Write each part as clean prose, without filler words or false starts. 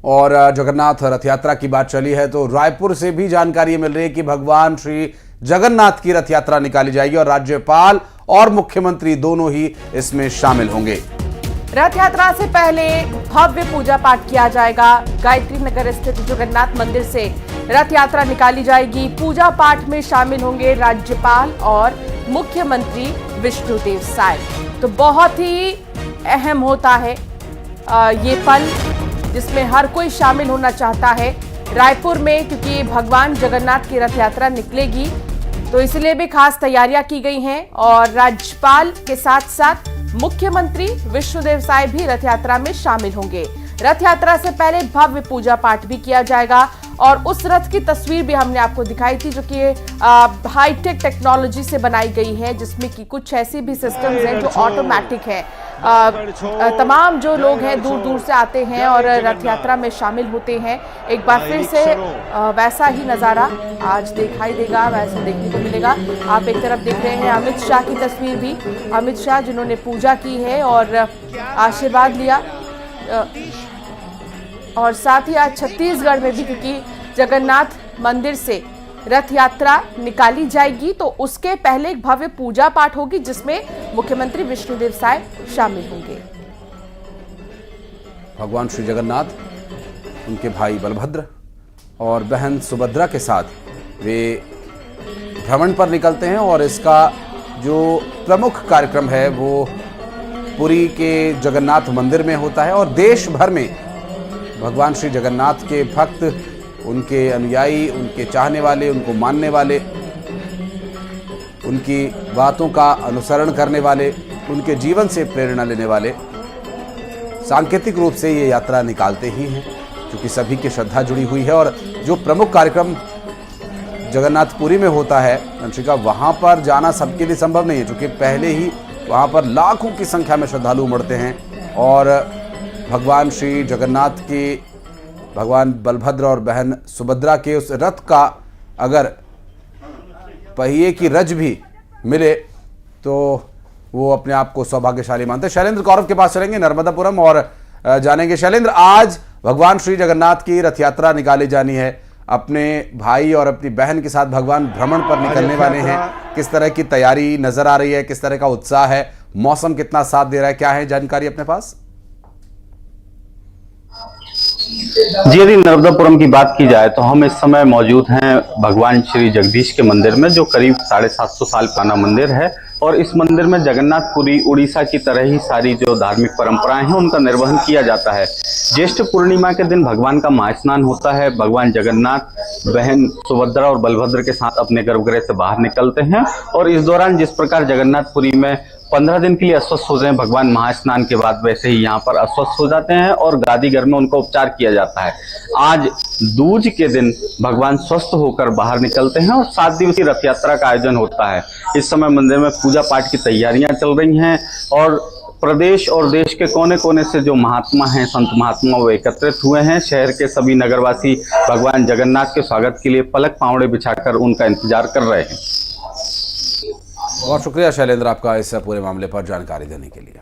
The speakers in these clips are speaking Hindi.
और जगन्नाथ रथ यात्रा की बात चली है तो रायपुर से भी जानकारी मिल रही है कि भगवान श्री जगन्नाथ की रथ यात्रा निकाली जाएगी और राज्यपाल और मुख्यमंत्री दोनों ही इसमें शामिल होंगे। रथ यात्रा से पहले भव्य पूजा पाठ किया जाएगा। गायत्री नगर स्थित जगन्नाथ मंदिर से रथ यात्रा निकाली जाएगी। पूजा पाठ में शामिल होंगे राज्यपाल और मुख्यमंत्री विष्णुदेव साय। तो बहुत ही अहम होता है ये पल, जिसमें हर कोई शामिल होना चाहता है रायपुर में, क्योंकि भगवान जगन्नाथ की रथ यात्रा निकलेगी तो इसलिए भी खास तैयारियां की गई हैं। और राज्यपाल के साथ साथ मुख्यमंत्री विष्णुदेव साय भी रथ यात्रा में शामिल होंगे। रथ यात्रा से पहले भव्य पूजा पाठ भी किया जाएगा और उस रथ की तस्वीर भी हमने आपको दिखाई थी, जो कि हाईटेक टेक्नोलॉजी से बनाई गई है, जिसमें कि कुछ ऐसी भी सिस्टम्स हैं जो ऑटोमेटिक है। तमाम जो लोग हैं दूर दूर से आते हैं और रथ यात्रा में शामिल होते हैं। एक बार फिर से वैसा ही नज़ारा आज दिखाई देगा, वैसा देखने को मिलेगा। आप एक तरफ देख रहे हैं अमित शाह की तस्वीर भी, अमित शाह जिन्होंने पूजा की है और आशीर्वाद लिया। और साथ ही आज छत्तीसगढ़ में भी, क्योंकि जगन्नाथ मंदिर से रथ यात्रा निकाली जाएगी तो उसके पहले एक भव्य पूजा पाठ होगी, जिसमें मुख्यमंत्री विष्णुदेव साय शामिल होंगे। भगवान श्री जगन्नाथ उनके भाई बलभद्र और बहन सुभद्रा के साथ वे भ्रमण पर निकलते हैं और इसका जो प्रमुख कार्यक्रम है वो पुरी के जगन्नाथ मंदिर में होता है। और देश भर में भगवान श्री जगन्नाथ के भक्त, उनके अनुयायी, उनके चाहने वाले, उनको मानने वाले, उनकी बातों का अनुसरण करने वाले, उनके जीवन से प्रेरणा लेने वाले सांकेतिक रूप से ये यात्रा निकालते ही हैं, क्योंकि सभी की श्रद्धा जुड़ी हुई है। और जो प्रमुख कार्यक्रम जगन्नाथपुरी में होता है अंशिका, वहाँ पर जाना सबके लिए संभव नहीं है, क्योंकि पहले ही वहाँ पर लाखों की संख्या में श्रद्धालु उमड़ते हैं और भगवान श्री जगन्नाथ के, भगवान बलभद्र और बहन सुभद्रा के उस रथ का अगर पहिए की रज भी मिले तो वो अपने आप को सौभाग्यशाली मानते हैं। शैलेंद्र कौरव के पास चलेंगे नर्मदापुरम और जानेंगे। शैलेंद्र, आज भगवान श्री जगन्नाथ की रथ यात्रा निकाली जानी है, अपने भाई और अपनी बहन के साथ भगवान भ्रमण पर निकलने वाले हैं। किस तरह की तैयारी नजर आ रही है, किस तरह का उत्साह है, मौसम कितना साथ दे रहा है, क्या है जानकारी अपने पास? जी, यदि नर्मदापुरम की बात की जाए तो हम इस समय मौजूद हैं भगवान श्री जगदीश के मंदिर में, जो करीब 750 साल पुराना मंदिर है। और इस मंदिर में जगन्नाथपुरी उड़ीसा की तरह ही सारी जो धार्मिक परंपराएं हैं उनका निर्वहन किया जाता है। ज्येष्ठ पूर्णिमा के दिन भगवान का महास्नान होता है। भगवान जगन्नाथ बहन सुभद्रा और बलभद्र के साथ अपने गर्भगृह से बाहर निकलते हैं और इस दौरान जिस प्रकार जगन्नाथपुरी में 15 दिन के लिए अस्वस्थ हो जाए भगवान महास्नान के बाद, वैसे ही यहाँ पर अस्वस्थ हो जाते हैं और गादी घर में उनका उपचार किया जाता है। आज दूज के दिन भगवान स्वस्थ होकर बाहर निकलते हैं और 7 दिवसीय रथ यात्रा का आयोजन होता है। इस समय मंदिर में पूजा पाठ की तैयारियां चल रही हैं और प्रदेश और देश के कोने कोने से जो महात्मा हैं, संत महात्मा, वो एकत्रित हुए हैं। शहर के सभी नगरवासी भगवान जगन्नाथ के स्वागत के लिए पलक पावड़े बिछाकर उनका इंतजार कर रहे हैं। बहुत शुक्रिया शैलेंद्र आपका इस पूरे मामले पर जानकारी देने के लिए।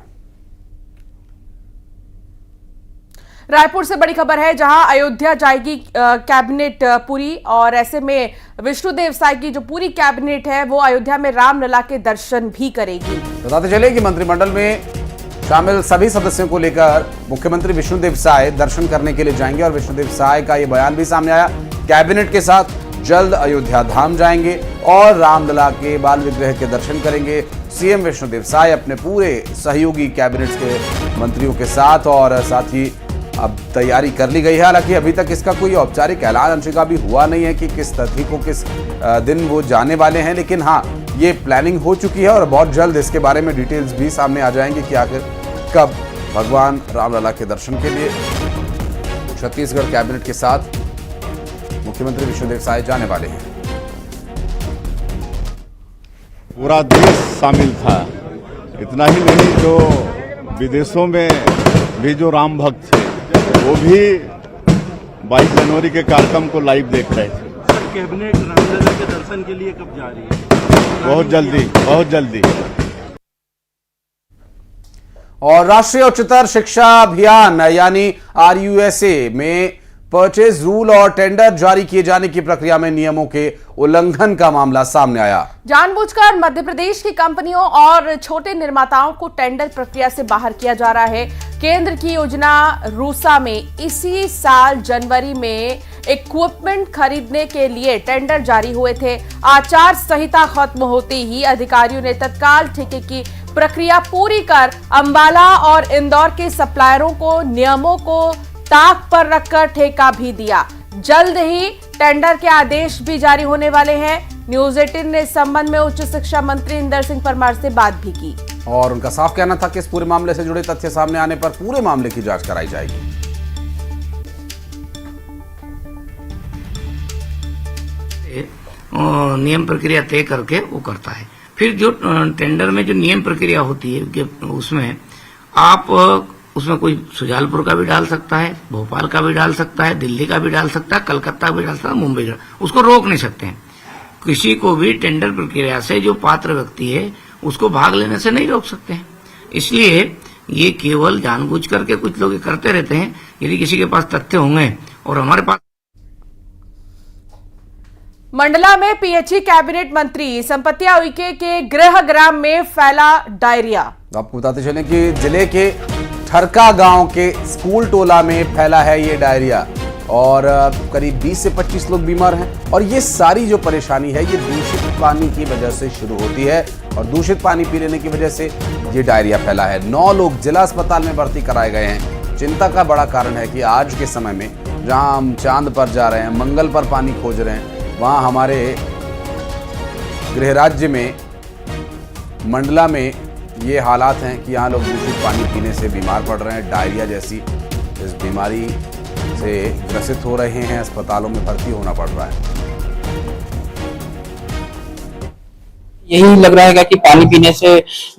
रायपुर से बड़ी खबर है, जहां अयोध्या जाएगी कैबिनेट पूरी, और ऐसे में विष्णुदेव साय की जो पूरी कैबिनेट है वो अयोध्या में रामलला के दर्शन भी करेगी। बताते चले कि मंत्रिमंडल में शामिल सभी सदस्यों को लेकर मुख्यमंत्री विष्णुदेव साय दर्शन करने के लिए जाएंगे और विष्णुदेव साय का ये बयान भी सामने आया, कैबिनेट के साथ जल्द अयोध्या धाम जाएंगे और रामलला के बाल विग्रह के दर्शन करेंगे। सीएम विष्णुदेव साय अपने पूरे सहयोगी कैबिनेट के मंत्रियों के साथ, और साथ ही अब तैयारी कर ली गई है। हालांकि अभी तक इसका कोई औपचारिक ऐलान अंशिका भी हुआ नहीं है कि किस तिथि को, किस दिन वो जाने वाले हैं, लेकिन हाँ, ये प्लानिंग हो चुकी है और बहुत जल्द इसके बारे में डिटेल्स भी सामने आ जाएंगे कि आखिर कब भगवान रामलला के दर्शन के लिए छत्तीसगढ़ कैबिनेट के साथ मुख्यमंत्री विष्णुदेव साय जाने वाले हैं। पूरा देश शामिल था, इतना ही नहीं, जो विदेशों में भी जो राम भक्त थे वो भी 22 जनवरी के कार्यक्रम को लाइव देख रहे थे। सर, कैबिनेट रामलला के दर्शन के लिए कब जा रही है? बहुत जल्दी, बहुत जल्दी। और राष्ट्रीय उच्चतर शिक्षा अभियान यानी RUSA में परचेज रूल और टेंडर जारी किए जाने की प्रक्रिया में नियमों के उल्लंघन का मामला सामने आया। जानबूझकर मध्य प्रदेश की कंपनियों और छोटे निर्माताओं को टेंडर प्रक्रिया से बाहर किया जा रहा है। केंद्र की योजना रूसा में इसी साल जनवरी में इक्विपमेंट खरीदने के लिए टेंडर जारी हुए थे। आचार संहिता खत्म होते ही अधिकारियों ने तत्काल ठेके की प्रक्रिया पूरी कर अंबाला और इंदौर के सप्लायरों को नियमों को ताक पर रखकर ठेका भी दिया। जल्द ही टेंडर के आदेश भी जारी होने वाले हैं। न्यूज 18 ने इस संबंध में उच्च शिक्षा मंत्री इंदर सिंह परमार से बात भी की और उनका साफ कहना था कि इस पूरे मामले से जुड़े तथ्य सामने आने पर पूरे मामले की जांच कराई जाएगी। नियम प्रक्रिया तय करके वो करता है। फिर जो टेंडर में जो नियम प्रक्रिया होती है कि उसमें आप उसमें कोई सुजालपुर का भी डाल सकता है, भोपाल का भी डाल सकता है, दिल्ली का भी डाल सकता है, कलकत्ता का भी डाल सकता है, मुंबई का, उसको रोक नहीं सकते हैं। किसी को भी टेंडर प्रक्रिया से जो पात्र व्यक्ति है उसको भाग लेने से नहीं रोक सकते हैं। इसलिए ये केवल जानबूझ करके कुछ लोग करते रहते हैं। यदि किसी के पास तथ्य होंगे और हमारे पास। मंडला में PHE कैबिनेट मंत्री संपत्तिया उइके के गृह ग्राम में फैला डायरिया। आपको बताते चलें कि जिले के ठरका गांव के स्कूल टोला में फैला है ये डायरिया और करीब 20 से 25 लोग बीमार हैं। और ये सारी जो परेशानी है ये दूषित पानी की वजह से शुरू होती है और दूषित पानी पी लेने की वजह से ये डायरिया फैला है। 9 लोग जिला अस्पताल में भर्ती कराए गए हैं। चिंता का बड़ा कारण है कि आज के समय में जहां हम चांद पर जा रहे हैं, मंगल पर पानी खोज रहे हैं, वहां हमारे गृह राज्य में मंडला में ये हालात हैं कि यहाँ लोग दूषित पानी पीने से बीमार पड़ रहे हैं। डायरिया जैसी इस बीमारी से ग्रसित हो रहे हैं, अस्पतालों में भर्ती होना पड़ रहा है। यही लग रहा है कि पानी पीने से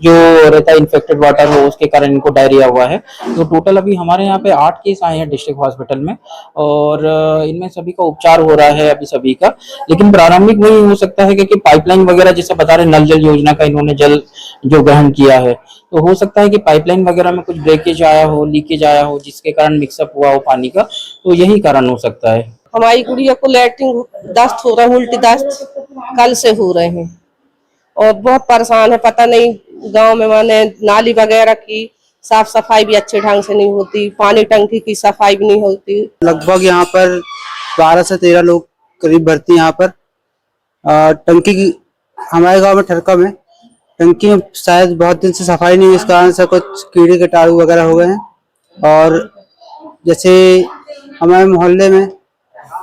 जो रहता है इन्फेक्टेड वाटर हो उसके कारण इनको डायरिया हुआ है। तो टोटल अभी हमारे यहाँ पे 8 केस आए हैं डिस्ट्रिक्ट हॉस्पिटल में और इनमें सभी का उपचार हो रहा है अभी सभी का। लेकिन प्रारंभिक वही हो सकता है कि पाइपलाइन वगैरह जैसे बता रहे नल जल योजना का इन्होंने जल जो ग्रहण किया है, तो हो सकता है कि पाइपलाइन वगैरह में कुछ ब्रेकेज आया हो, लीकेज आया हो, जिसके कारण मिक्सअप हुआ हो पानी का, तो यही कारण हो सकता है। हमारी गुड़िया को लैट्रिन दस्त हो रहा है, उल्टी दस्त कल से हो रहे हैं और बहुत परेशान है। पता नहीं गांव में माने नाली वगैरह की साफ सफाई भी अच्छे ढंग से नहीं होती, पानी टंकी की सफाई भी नहीं होती। लगभग यहाँ पर 12 से 13 लोग करीब भर्ती यहाँ पर। टंकी की हमारे गांव में ठरका में टंकी में शायद बहुत दिन से सफाई नहीं, इस कारण से कुछ कीड़े कीटाणु वगैरह हो गए हैं। और जैसे हमारे मोहल्ले में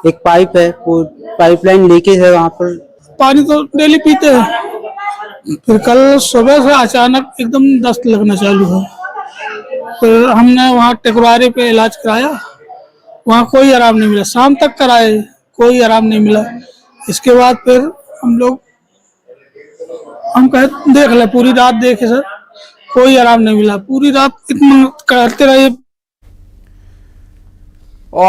एक पाइप है, वो पाइपलाइन लीकेज है, वहाँ पर पानी तो डेली पीते हैं। फिर कल सुबह से अचानक एकदम दस्त लगना चालू है। फिर हमने वहाँ टेकवारी पे इलाज कराया, वहाँ कोई आराम नहीं मिला। शाम तक कराए, कोई आराम नहीं मिला। इसके बाद फिर हम कहे देख ले, पूरी रात देखे सर, कोई आराम नहीं मिला। पूरी रात इतना करते रहे।